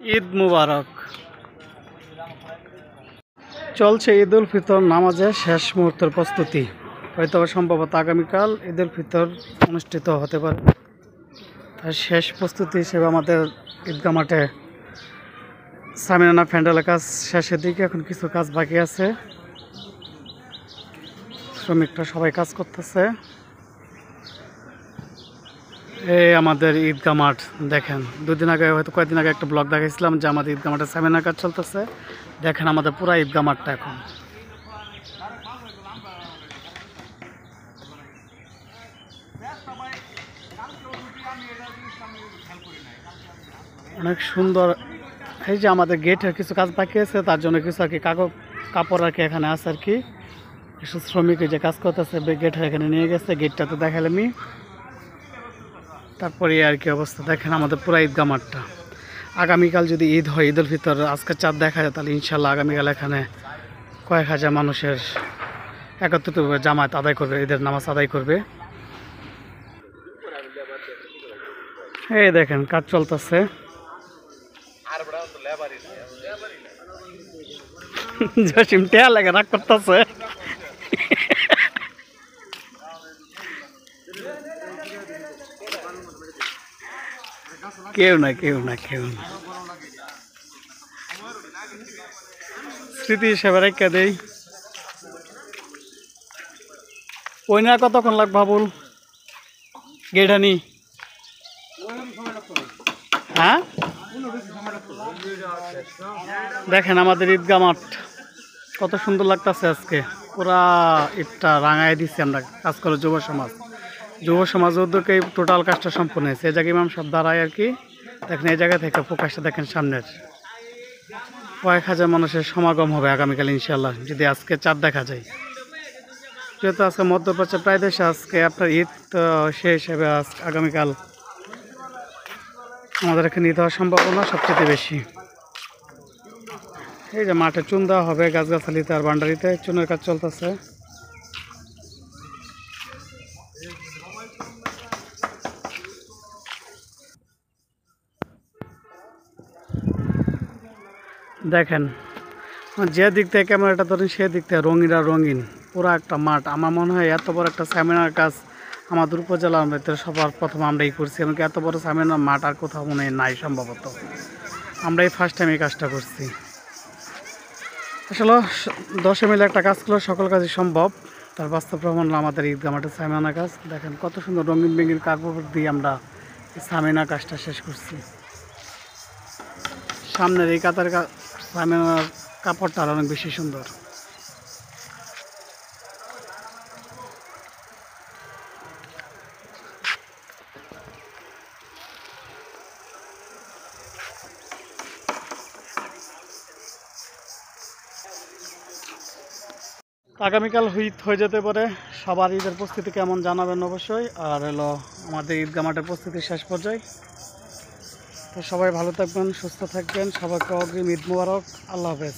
ঈদ মুবারক। চলছে ঈদ উল ফিতর নামাজের শেষ মুহূর্তের প্রস্তুতি। হয়তো সম্ভবত আগামীকাল ঈদ উল ফিতর অনুষ্ঠিত হতে পারে। তার শেষ প্রস্তুতি হিসেবে আমাদের ঈদগাহ মাঠে সামিয়ানা প্যান্ডেলের কাজ শেষের দিকে, এখন কিছু কাজ বাকি আছে। শ্রমিকরা সবাই কাজ করতেছে। এই আমাদের ঈদগাহ মাঠ দেখেন, দুদিন আগে হয়তো কয়েকদিন আগে একটা ব্লগ দেখাইছিলাম যে আমাদের ঈদগাহ মাঠে সামিয়ানার কাজ চলতেছে। দেখেন আমাদের পুরা ঈদগাহ মাঠটা এখন। অনেক সুন্দর। এই যে আমাদের গেটের কিছু কাজ বাকি আছে, তার জন্য কিছু আর কি কাপড় আর কি এখানে আছে আর কি। কিছু শ্রমিক যে কাজ করতেছে গেটের এখানে নিয়ে গেছে, গেটটা তো দেখালামই। তারপরে আর কি অবস্থা দেখেন আমাদের পুরা ঈদগাহ মাঠটা। আগামীকাল যদি ঈদ হয়, ঈদ উল ফিতর আজকের চাঁদ দেখা যায়, তাহলে ইনশাল্লাহ আগামীকাল এখানে কয়েক হাজার মানুষের একত্রিত জামায়াত আদায় করবে, ঈদের নামাজ আদায় করবে। এই দেখেন কাজ চলতেছে। জসিম টেয়া লাগে রাগ করতেছে। কেউ না স্মৃতি হিসেবে রেখে দেই। ওই না কতক্ষণ লাগ বাবুল গেটানি? হ্যাঁ দেখেন আমাদের ঈদগাহ মাঠ কত সুন্দর লাগতেছে আজকে। পুরা ঈদটা রাঙায় দিচ্ছি আমরা কাজ করে যুব সমাজ উদ্যোগে টোটাল কাজটা সম্পূর্ণ হয়েছে। এই জায়গায় ইমাম সাহেব দাঁড়ায় আর কি। দেখেন এই জায়গা থেকে ফোকাসটা দেখেন সামনের কয়েক হাজার মানুষের সমাগম হবে আগামীকাল ইনশাল্লাহ, যদি আজকে চাঁদ দেখা যায়। যেহেতু আজকে মধ্যপ্রাচ্যে প্রায় দেশে আজকে আপনার ঈদ, তো সেই হিসেবে আগামীকাল আমাদের এখানে ঈদ হওয়ার সম্ভাবনা সবচেয়ে বেশি। এই যে মাঠে চুন দেওয়া হবে, গাছগাছালিতে আর বান্ডারিতে চুনের কাজ চলতেছে। দেখেন যে দিক থেকে ক্যামেরাটা ধরেন সে দিক থেকে রঙিন আর রঙিন পুরো একটা মাঠ। আমার মনে হয় এত বড় একটা সামিয়ানার কাজ আমাদের উপজেলা সবার প্রথম আমরাই করছি, এমনকি এত বড় সামিয়ানার মাঠ আর কোথাও মনে হয় নাই সম্ভবত। আমরাই ফার্স্ট টাইম এই কাজটা করছি। আসলে 10 মিলে একটা কাজ করলে সকল কাজই সম্ভব। তার বাস্তব প্রমাণ আমাদের ঈদগাহ মাঠে সামিয়ানা কাজ। দেখেন কত সুন্দর রঙিন বেঙ্গিন কাপড় দিয়ে আমরা এই সামিয়ানা কাজটা শেষ করছি। সামনের এই কাতার সামিয়ানার কাপড়টা আর অনেক বেশি সুন্দর। আগামীকাল ঈদ হয়ে যেতে পারে। সবার ঈদের প্রস্তুতি কেমন জানাবেন অবশ্যই। আর হলো আমাদের ঈদগাহ মাঠের প্রস্তুতি শেষ পর্যায়ে। তো সবাই ভালো থাকবেন, সুস্থ থাকবেন। সবাইকে অগ্রিম ঈদ মুবারক। আল্লাহ হাফেজ।